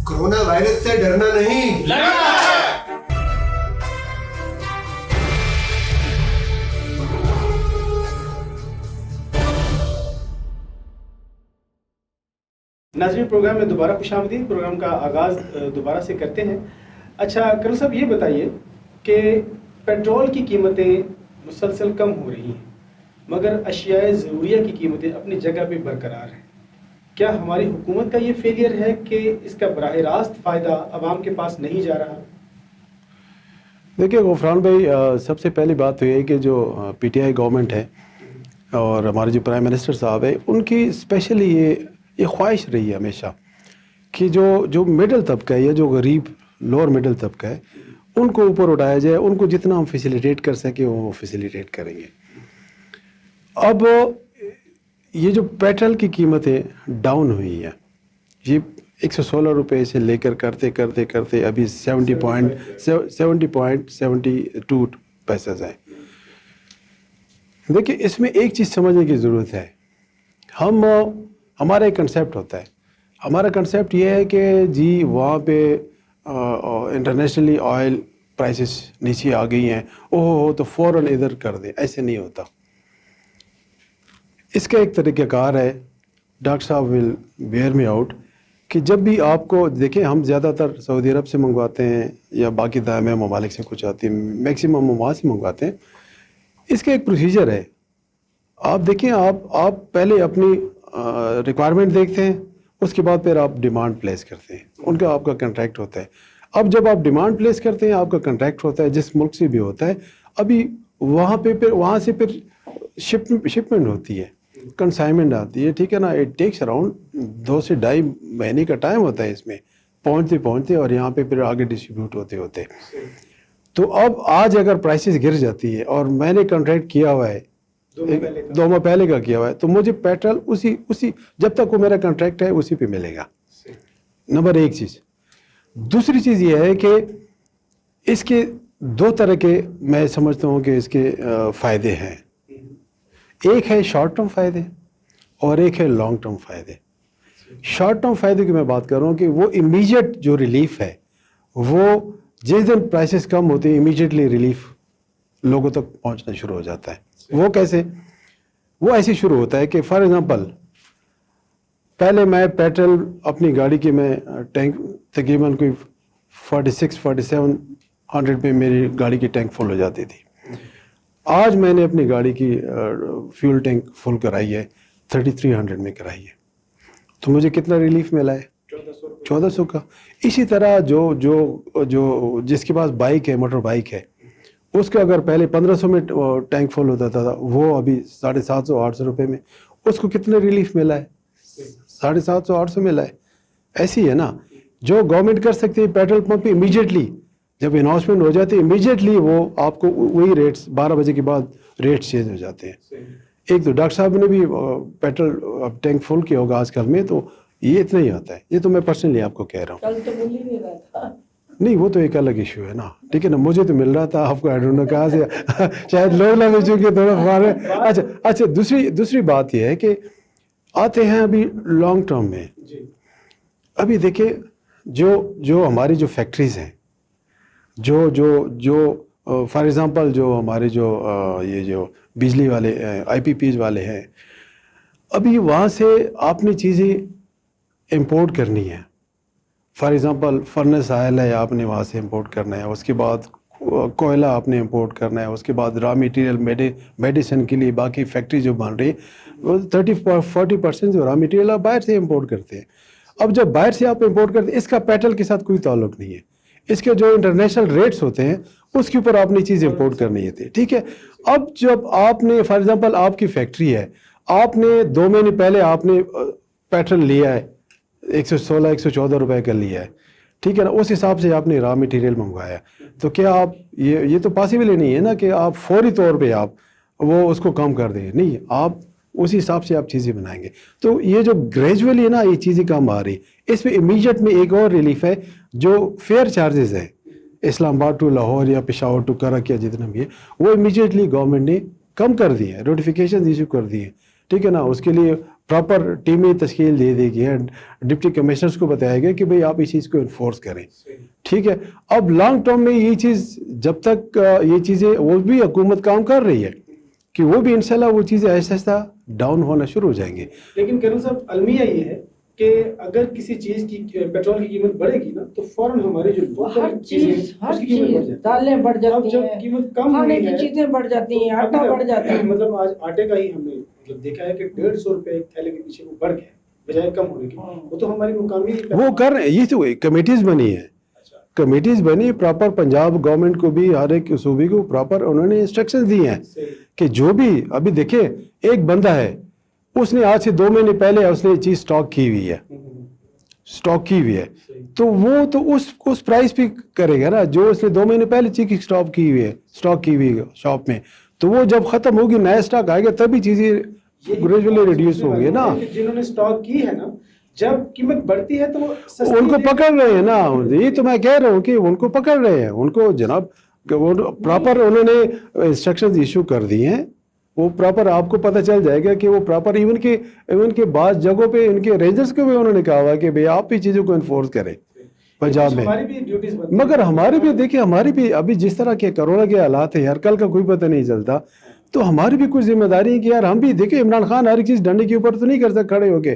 کورونا وائرس سے ڈرنا نہیں, ناظرین پروگرام میں دوبارہ خوش آمدید. پروگرام کا آغاز دوبارہ سے کرتے ہیں. اچھا کرنل صاحب یہ بتائیے کہ پیٹرول کی قیمتیں مسلسل کم ہو رہی ہیں مگر اشیاء ضروریہ کی قیمتیں اپنی جگہ پہ برقرار ہیں. کیا ہماری حکومت کا یہ فیلئر ہے کہ اس کا براہ راست فائدہ عوام کے پاس نہیں جا رہا؟ دیکھیے غفران بھائی, سب سے پہلی بات تو یہ ہے کہ جو پی ٹی آئی گورنمنٹ ہے اور ہمارے جو پرائم منسٹر صاحب ہے, ان کی اسپیشلی یہ خواہش رہی ہے ہمیشہ کہ جو مڈل طبقہ ہے یا جو غریب لوور مڈل طبقہ ہے ان کو اوپر اٹھایا جائے. ان کو جتنا ہم فیسیلیٹیٹ کر سکیں وہ فیسیلیٹیٹ کریں گے. اب یہ جو پیٹرول کی قیمتیں ڈاؤن ہوئی ہیں, یہ 116 روپے سے لے کر کرتے ابھی 70.72 پیسے ہیں. دیکھیں اس میں ایک چیز سمجھنے کی ضرورت ہے. ہمارا ایک کنسیپٹ ہوتا ہے. ہمارا کنسیپٹ یہ ہے کہ جی وہاں پہ انٹرنیشنلی آئل پرائسز نیچے آ گئی ہیں, اوہ تو فوراً ادھر کر دیں. ایسے نہیں ہوتا. اس کا ایک طریقہ کار ہے, ڈاکٹر صاحب ول بیئر می آؤٹ, کہ جب بھی آپ کو دیکھیں ہم زیادہ تر سعودی عرب سے منگواتے ہیں یا باقی دائمی ممالک سے کچھ آتی ہیں, میکسیمم ہم وہاں سے منگواتے ہیں. اس کا ایک پروسیجر ہے. آپ دیکھیں آپ پہلے اپنی ریکوائرمنٹ دیکھتے ہیں, اس کے بعد پھر آپ ڈیمانڈ پلیس کرتے ہیں. ان کا آپ کا کنٹریکٹ ہوتا ہے. اب جب آپ ڈیمانڈ پلیس کرتے ہیں آپ کا کنٹریکٹ ہوتا ہے جس ملک سے بھی ہوتا ہے. ابھی وہاں سے پھر شپمنٹ ہوتی ہے, کنسائنمنٹ آتی ہے, ٹھیک ہے نا. اٹ ٹیکس اراؤنڈ 2 سے 2.5 مہینے کا ٹائم ہوتا ہے اس میں پہنچتے اور یہاں پہ پھر آگے ڈسٹریبیوٹ ہوتے. تو اب آج اگر پرائسز گر جاتی ہے اور میں نے کنٹریکٹ کیا ہوا ہے 2 ماہ پہلے کا کیا ہوا ہے, تو مجھے پیٹرول اسی جب تک وہ میرا کنٹریکٹ ہے اسی پہ ملے گا. نمبر 1 چیز. دوسری چیز یہ ہے کہ اس کے 2 طرح کے میں سمجھتا ہوں کہ اس کے فائدے ہیں. ایک ہے شارٹ ٹرم فائدے اور ایک ہے لانگ ٹرم فائدے. شارٹ ٹرم فائدے کی میں بات کر رہا ہوں کہ وہ امیجیٹ جو ریلیف ہے, وہ جس دن پرائسز کم ہوتے ہیں امیجیٹلی ریلیف لوگوں تک پہنچنا شروع ہو جاتا ہے. وہ کیسے؟ وہ ایسے شروع ہوتا ہے کہ فار ایگزامپل پہلے میں پیٹرول اپنی گاڑی کی میں ٹینک تقریباً کوئی 4700 پہ میری گاڑی کی ٹینک فل ہو جاتی تھی. آج میں نے اپنی گاڑی کی فیول ٹینک فل کرائی ہے 3300 میں کرائی ہے. تو مجھے کتنا ریلیف ملا ہے؟ 1400 کا. اسی طرح جو جس کے پاس بائک ہے, موٹر بائک ہے, اس کا اگر پہلے 1500 میں ٹینک فل ہوتا تھا, وہ ابھی 750-800 روپے میں, اس کو کتنا ریلیف ملا ہے؟ 750-800 ملا ہے. ایسی ہے نا. جو گورنمنٹ کر سکتی ہے پیٹرول پمپ پہ امیجیٹلی جب اناؤنسمنٹ ہو جاتی ہے امیجیٹلی وہ آپ کو وہی ریٹس 12 بجے کے بعد ریٹس چینج ہو جاتے ہیں. ایک تو ڈاکٹر صاحب نے بھی پیٹرول ٹینک فل کیا ہوگا آج کل میں, تو یہ اتنا ہی آتا ہے. یہ تو میں پرسنلی آپ کو کہہ رہا ہوں. کل تو مل ہی نہیں رہا تھا. نہیں وہ تو ایک الگ ایشو ہے نا, ٹھیک ہے نا. مجھے تو مل رہا تھا, آپ کو آئی ڈونٹ نو کہاں سے شاید لوگ نہ مل چکے تھوڑا. اچھا دوسری بات یہ ہے کہ آتے ہیں ابھی لانگ ٹرم میں. ابھی دیکھیں جو ہماری جو فیکٹریز ہیں, جو فار ایگزامپل جو ہمارے یہ جو بجلی والے آئی پی پیز والے ہیں, ابھی وہاں سے آپ نے چیزیں امپورٹ کرنی ہے. فار ایگزامپل فرنس آئل ہے, آپ نے وہاں سے امپورٹ کرنا ہے, اس کے بعد کوئلہ آپ نے امپورٹ کرنا ہے, اس کے بعد را میٹیریل میڈیسن کے لیے باقی فیکٹری جو بن رہی ہے وہ 30-40% جو را میٹیریل آپ باہر سے امپورٹ کرتے ہیں. اب جب باہر سے آپ امپورٹ کرتے ہیں, اس کا پیٹرل کے ساتھ کوئی تعلق نہیں ہے, اس کے جو انٹرنیشنل ریٹس ہوتے ہیں اس کے اوپر آپ نے چیز امپورٹ کرنی ہے. ٹھیک ہے, اب جب آپ نے فار ایگزامپل آپ کی فیکٹری ہے, آپ نے 2 مہینے پہلے آپ نے پیٹرل لیا ہے 116-114 روپے کا لیا ہے, ٹھیک ہے نا, اس حساب سے آپ نے را مٹیریل منگوایا, تو کیا آپ یہ تو پاسبل ہی نہیں ہے نا کہ آپ فوری طور پہ آپ وہ اس کو کم کر دیں. نہیں, آپ اسی حساب سے آپ چیزیں بنائیں گے. تو یہ جو گریجولی ہے نا یہ چیزیں کم آ رہی, اس میں امیجیٹ میں ایک اور ریلیف ہے جو فیئر چارجز ہے اسلام آباد ٹو لاہور یا پشاور ٹو کرک یا جتنا بھی ہے, وہ امیجیٹلی گورنمنٹ نے کم کر دی ہے, نوٹیفیکیشن ایشو کر دی ہے. ٹھیک ہے نا, اس کے لیے پراپر ٹیمیں تشکیل دے دی گئی ہے, ڈپٹی کمشنرز کو بتایا گیا کہ بھئی آپ اس چیز کو انفورس کریں. ٹھیک ہے, اب لانگ ٹرم میں یہ چیز جب تک یہ چیزیں وہ بھی حکومت کام کر رہی ہے کہ وہ بھی انشاءاللہ وہ چیزیں آہستہ آہستہ ڈاؤن ہونا شروع ہو جائیں گے. لیکن کریم صاحب المیہ یہ ہے کہ اگر کسی چیز کی پیٹرول کی قیمت بڑھے گی نا تو فوراً ہماری جو ہر چیز دالیں بڑھ جاتی ہیں, قیمت کم کھانے کی چیزیں بڑھ جاتی ہیں, آٹا بڑھ جاتا ہے. مطلب آج آٹے کا ہی ہم نے مطلب دیکھا ہے کہ 150 روپے ایک تھیلے کے پیچھے وہ بڑھ گیا بجائے کم ہونے کی. وہ تو ہماری مقامی وہ کر رہے ہیں, یہ تو کمیٹیز بنی ہے, کمیٹیز بنی پراپر, پنجاب گورنمنٹ کو بھی ہر ایک صوبے کو پراپر انہوں نے انسٹرکشن دی ہیں کہ جو بھی ابھی دیکھیں ایک بندہ ہے اس نے آج سے 2 مہینے پہلے اس نے چیز سٹاک کی ہوئی ہے, تو وہ تو اس پرائس پہ کرے گا نا جو اس نے 2 مہینے پہلے چیز سٹاک کی ہوئی ہے شاپ میں, تو وہ جب ختم ہوگی نیا سٹاک آئے گا تبھی چیزیں گریجولی ریڈیوس ہوگی نا. جنہوں نے سٹاک کی ہے نا جب قیمت بڑھتی ہے تو وہ ان کو پکڑ رہے ہیں نا, یہ تو میں کہہ رہا ہوں کہ ان کو پکڑ رہے ہیں, ان کو جناب پراپر انہوں نے انسٹرکشنز ایشو کر دی ہیں, وہ پراپر آپ کو پتہ چل جائے گا کہ وہ پراپر ایون کے بعض جگہوں پہ ان کے رینجرز کو بھی انہوں نے کہا ہوا کہ بھئی آپ بھی چیزوں کو انفورس کریں پنجاب میں. مگر ہماری بھی دیکھیں, ہماری بھی ابھی جس طرح کے کرونا کے حالات ہیں یار, کل کا کوئی پتہ نہیں چلتا, تو ہماری بھی کچھ ذمہ داری ہے کہ یار ہم بھی دیکھیں عمران خان ہر چیز ڈنڈے کے اوپر تو نہیں کر سکتے کھڑے ہو کے.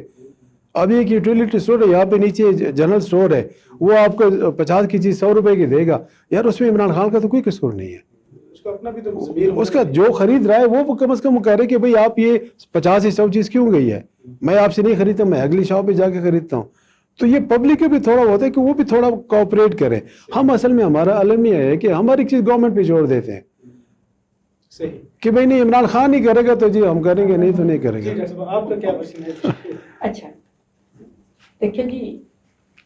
اب ایک یوٹیلیٹی اسٹور ہے یہاں پہ نیچے جنرل اسٹور ہے, وہ آپ کو 50 کی چیز 100 روپے کی دے گا, یار اس میں عمران خان کا تو کوئی قصور نہیں ہے. اس کا جو خرید رہا ہے وہ کم از کم کہہ رہے کہ بھئی آپ یہ 50 سے 100 چیز کیوں گئی ہے, میں آپ سے نہیں خریدتا, میں اگلی شاپ پہ جا کے خریدتا ہوں. تو یہ پبلک کے بھی تھوڑا ہوتا ہے کہ وہ بھی تھوڑا کوآپریٹ کریں. ہم اصل میں ہمارا علم یہ ہے کہ ہم ہر ایک چیز گورنمنٹ پہ چھوڑ دیتے ہیں کہ بھئی نہیں عمران خان نہیں کرے گا تو جی ہم کریں گے, نہیں تو نہیں کریں گے. آپ کا کیا پسند ہے؟ اچھا دیکھیں جی,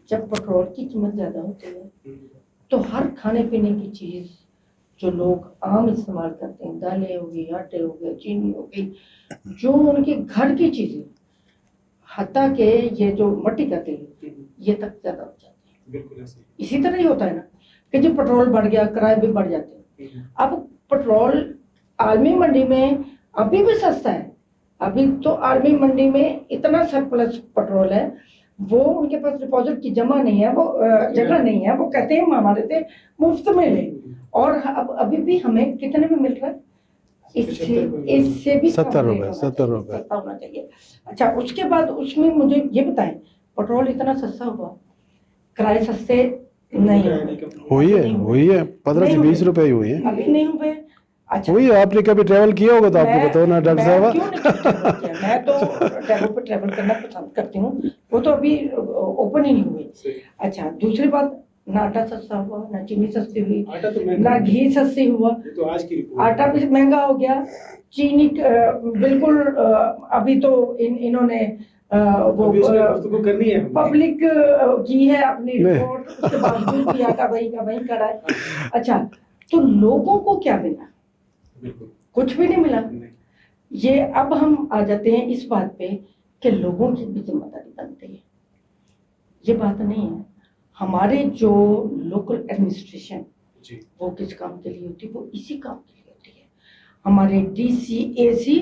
جب پیٹرول کی قیمت زیادہ ہوتی ہے تو ہر کھانے پینے کی چیز جو لوگ عام استعمال کرتے ہیں, دالیں ہو گئی, آٹے ہو گئے, چینی ہو گئی, جو ان کے گھر کی چیزیں, حتیٰ کہ یہ جو مٹی کا تیل یہ تک زیادہ ہو جاتے ہیں. اسی طرح ہی ہوتا ہے نا کہ جو پیٹرول بڑھ گیا کرائے بھی بڑھ جاتے ہیں. اب پیٹرول عالمی منڈی میں ابھی بھی سستا ہے, ابھی تو عالمی منڈی میں اتنا سرپلس پیٹرول ہے, وہ ان کے پاس ڈپازٹ کی جمع نہیں ہے, وہ جگہ نہیں ہے, وہ کہتے ہیں ہمارے سے مفت میں لیں, اور ابھی بھی ہمیں کتنے میں مل رہا ہے, اس سے بھی 70 روپے ہونا چاہیے. اچھا اس کے بعد اس میں مجھے یہ بتائیں, پیٹرول اتنا سستا ہوا, کرائے سستے نہیں ہوئی ہے 15 سے 20 روپے ہی ہوئی ہے, ابھی نہیں ہوئے. اچھا وہی آپ نے کبھی ٹریول کیا ہوگا تو آپ کو بتاؤ نا ڈاکٹر صاحب. میں تو ٹریول پہ ٹریول کرنا پسند کرتی ہوں, وہ تو ابھی اوپن ہی نہیں ہوئے. اچھا دوسری بات, نہ آٹا سستا ہوا, نہ چینی سستی ہوئی, نہ گھی سستی ہوا, آٹا بھی مہنگا ہو گیا, چینی بالکل. ابھی تو انہوں نے وہ پبلک کی ہے اپنی رپورٹ, اس کے باوجود بھی آٹا وہی کا وہی کڑا ہے. اچھا تو لوگوں کو کیا ملا؟ کچھ بھی نہیں ملا. یہ اب ہم آ جاتے ہیں اس بات پہ کہ لوگوں کی بھی ذمہ داری بنتی ہے. یہ بات نہیں ہے, ہمارے جو لوکل ایڈمنسٹریشن وہ کس کام کے لیے ہوتی ہے, وہ اسی کام کے لیے ہوتی ہے. ہمارے ڈی سی اے سی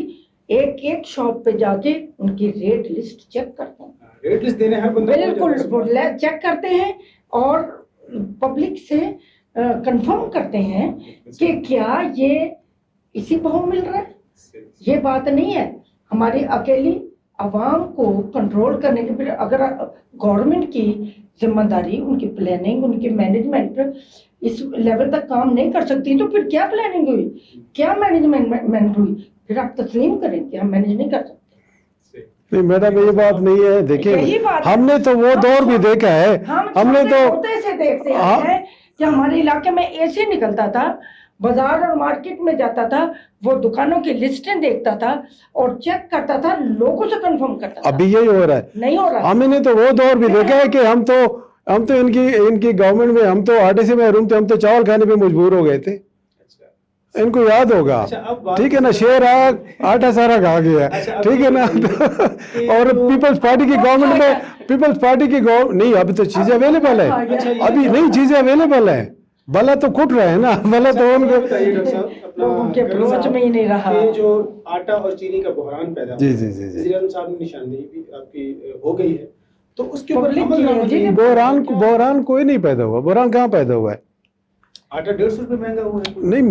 ایک ایک شاپ پہ جا کے ان کی ریٹ لسٹ چیک کرتے ہیں, ریٹ لسٹ دینے ہر بندہ بالکل چیک کرتے ہیں, اور پبلک سے کنفرم کرتے ہیں کہ کیا یہ اسی بہو مل رہا ہے. یہ بات نہیں ہے ہماری اکیلی عوام کو کنٹرول کرنے کے پھر اگر گورنمنٹ کی ذمہ داری ان کی پلاننگ ان کی مینجمنٹ اس لیول تک کام نہیں کر سکتی تو پھر کیا پلاننگ ہوئی, کیا مینجمنٹ ہوئی؟ پھر آپ تسلیم کریں کہ ہم مینج نہیں کر سکتے. نہیں میڈم یہ بات نہیں ہے, دیکھیں ہم نے تو وہ دور بھی دیکھا ہے, ہم نے تو ہوتے دیکھتے ہیں کہ ہمارے علاقے میں اے سی نکلتا تھا, بازار اور مارکیٹ میں جاتا تھا, وہ دکانوں کی لسٹیں دیکھتا تھا اور چیک کرتا تھا, لوگوں سے کنفرم کرتا تھا. ابھی یہی ہو رہا ہے, نہیں ہو رہا. ہم نے تو وہ دور بھی دیکھا ہے کہ ہم تو ان کی گورنمنٹ میں ہم تو آٹے سے محروم تھے, ہم تو چاول کھانے پہ مجبور ہو گئے تھے. ان کو یاد ہوگا, ٹھیک ہے نا, شیر آٹا سارا کھا گیا, ٹھیک ہے نا. اور پیپلز پارٹی کی گورنمنٹ میں نہیں, ابھی تو چیزیں اویلیبل ہے, ابھی نہیں چیزیں اویلیبل ہیں, بلا تو کٹ رہے ہیں نا, بلا تو ان کو لوگوں کے بروچ میں ہی نہیں رہا. یہ جو آٹا اور چینی کا بحران پیدا ہوا, جی وزیر اعظم صاحب نے نشاندہی بھی آپ کی ہو گئی ہے, تو اس کے اوپر بحران کوئی نہیں پیدا ہوا. بحران کہاں پیدا ہوا ہے؟ آٹا 150 روپے مہنگا ہوا ہے. نہیں,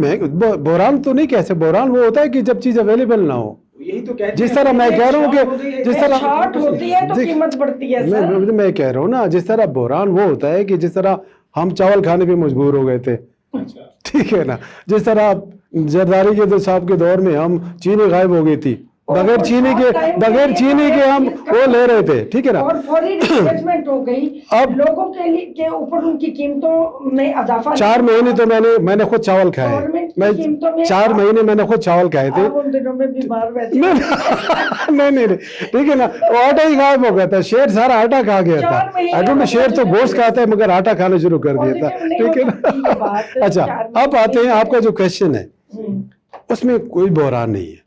بحران تو نہیں کہتے. بحران وہ ہوتا ہے کہ جب چیز اویلیبل نہ ہو. یہی تو کہتے ہیں, جس طرح میں کہہ رہا ہوں کہ جس طرح شارٹ ہوتی ہے تو قیمت بڑھتی ہے سر. میں کہہ رہا ہوں نا, جس طرح بحران وہ ہوتا ہے کہ جس طرح ہم چاول کھانے پہ مجبور ہو گئے تھے, ٹھیک ہے نا, جس طرح زرداری کے صاحب کے دور میں ہم چینی غائب ہو گئی تھی, بغیر چینی کے ہم وہ لے رہے تھے, ٹھیک ہے نا. اور فوری ریپلیسمنٹ ہو گئی, اب لوگوں کے اوپر ان کی قیمتوں میں اضافہ. 4 مہینے تو میں نے خود چاول کھائے, 4 مہینے میں نے خود چاول کھائے تھے. ان دنوں میں بیمار ویسے نہیں, ٹھیک ہے نا, وہ آٹا ہی غائب ہو گیا تھا, شیر سارا آٹا کھا گیا تھا. شیر تو گوشت کھاتا ہے مگر آٹا کھانا شروع کر دیا تھا, ٹھیک ہے نا. اچھا, اب آتے ہیں آپ کا جو کوشچن ہے, اس میں کوئی بحران نہیں ہے.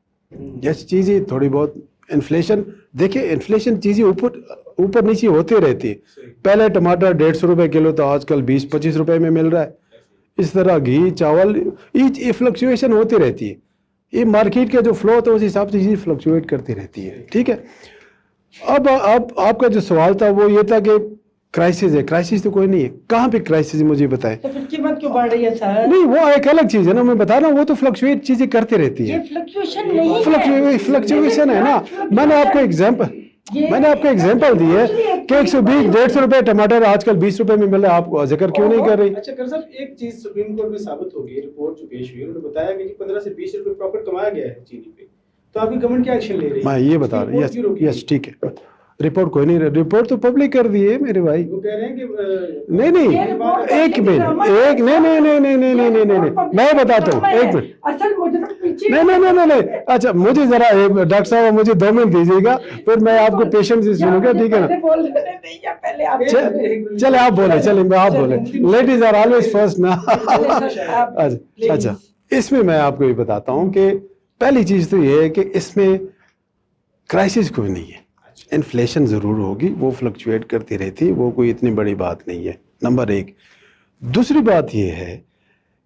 جیسی چیزیں تھوڑی بہت انفلیشن, دیکھیں انفلیشن چیزیں اوپر نیچے ہوتی رہتی ہے. پہلے ٹماٹر 150 روپے کلو تو آج کل 20-25 روپے میں مل رہا ہے. اس طرح گھی, چاول, یہ فلکچویشن ہوتی رہتی ہے. یہ مارکیٹ کا جو فلو ہوتا ہے اس حساب سے چیزیں فلکچویٹ کرتی رہتی ہے, ٹھیک ہے. اب آپ کا جو سوال تھا وہ یہ تھا کہ کرائسس ہے. کرائسس تو کوئی نہیں ہے. کہاں پہ کرائسس ہے مجھے بتائیں. تو پھر قیمت کیوں بڑھ رہی ہے سر؟ نہیں, وہ ایک الگ چیز ہے نا, میں بتا رہا ہوں, وہ تو فلکچویٹ چیزیں کرتی رہتی ہے. یہ فلکچویشن نہیں ہے, فلکچویشن ہے نا. میں نے آپ کو ایگزامپل دی ہے کہ 120-150 روپے ٹماٹر آج کل 20 روپے میں مل رہا ہے, آپ ذکر کیوں نہیں کر رہی؟ اچھا کر صاحب, ایک چیز سپریم کورٹ میں ثابت ہو گئی, رپورٹ جو پیش ہوئی, انہوں نے بتایا کہ 15 سے 20 روپے پروفٹ کمایا گیا ہے چینی پہ, تو آپ کی گورنمنٹ کیا ایکشن لے رہی ہے؟ میں یہ بتا رہا ہوں, یس ٹھیک ہے. رپورٹ کوئی نہیں, رپورٹ تو پبلک کر دی ہے میرے بھائی. وہ کہہ رہے ہیں کہ نہیں, ایک منٹ, نہیں, میں بتاتا ہوں, ایک منٹ. اصل مجرم پیچھے نہیں, اچھا مجھے ذرا ڈاکٹر صاحب مجھے 2 منٹ دیجیے گا, پھر میں آپ کو پیشنس سے سنوں گا, ٹھیک ہے نا. چلے آپ بولیں, لیڈیز آر آلویز فرسٹ نا. اچھا, اس میں آپ کو یہ بتاتا ہوں کہ پہلی چیز تو یہ ہے کہ اس میں کرائسس کوئی نہیں ہے. انفلیشن ضرور ہوگی, وہ فلکچویٹ کرتی رہتی, وہ کوئی اتنی بڑی بات نہیں ہے, نمبر 1. دوسری بات یہ ہے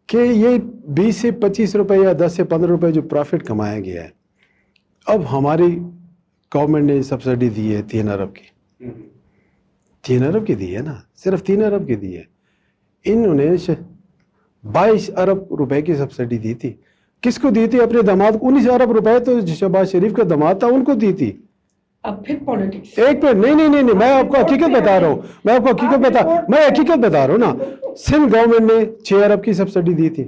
کہ یہ 20 سے 25 روپے یا 10 سے 15 روپے جو پروفٹ کمایا گیا ہے, اب ہماری گورنمنٹ نے سبسڈی دی ہے 3 ارب کی. 3 ارب کی دی ہے نا, صرف 3 ارب کی دی ہے. انہوں نے 22 ارب روپے کی سبسڈی دی تھی. کس کو دی تھی؟ اپنے داماد کو. 19 ارب روپے تو شہباز شریف کا داماد تھا, ان کو دی تھی. اب پھر پولیٹکس. ایک منٹ, نہیں, میں آپ کو حقیقت بتا رہا ہوں, میں حقیقت بتا رہا ہوں نا. سندھ گورنمنٹ نے 6 ارب کی سبسڈی دی تھی,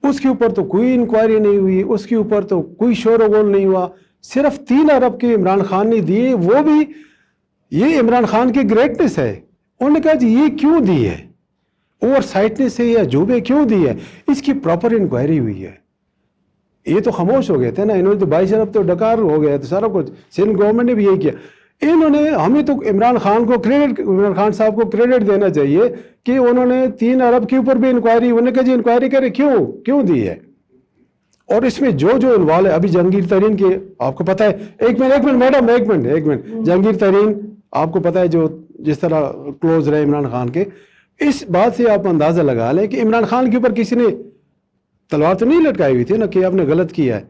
اس کے اوپر تو کوئی انکوائری نہیں ہوئی, اس کے اوپر تو کوئی شور و غول نہیں ہوا. صرف 3 ارب کی عمران خان نے دیے, وہ بھی یہ عمران خان کی گریٹنس ہے. انہوں نے کہا جی یہ کیوں دی ہے, اوور سائٹنس ہے یا جو بھی کیوں دی ہے, اس کی پراپر انکوائری ہوئی ہے. یہ تو خاموش ہو گئے تھے نا, انہوں نے تو 22 ارب تو ڈکار ہو گیا تو سارا کچھ. سندھ گورنمنٹ نے بھی یہی کیا. انہوں نے, ہمیں تو عمران خان صاحب کو کریڈٹ دینا چاہیے کہ انہوں نے 3 ارب کے اوپر بھی انکوائری, انہوں نے کہا جی انکوائری کرے, کیوں دی ہے. اور اس میں جو انوالو ہے, ابھی جہانگیر ترین کے آپ کو پتہ ہے, ایک منٹ میڈم, ایک منٹ, جہانگیر ترین آپ کو پتہ ہے جو جس طرح کلوز رہے عمران خان کے. اس بات سے آپ اندازہ لگا لیں کہ عمران خان کے اوپر کسی نے تلوار تو نہیں لٹکائی ہوئی تھی نا کہ آپ نے غلط کیا ہے.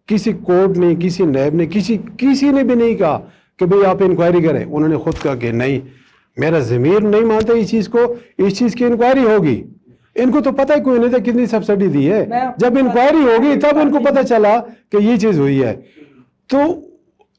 کسی کورٹ نے, کسی نیب نے, کسی نے بھی نہیں کہا کہ بھئی آپ انکوائری کریں. انہوں نے خود کہا کہ نہیں, میرا ضمیر نہیں مانتا اس چیز کو, اس چیز کی انکوائری ہوگی. ان کو تو پتہ ہی کوئی نہیں تھا کتنی سبسڈی دی ہے. جب انکوائری ہوگی تب ان کو پتہ چلا کہ یہ چیز ہوئی ہے. تو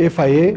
FIA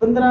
15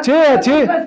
6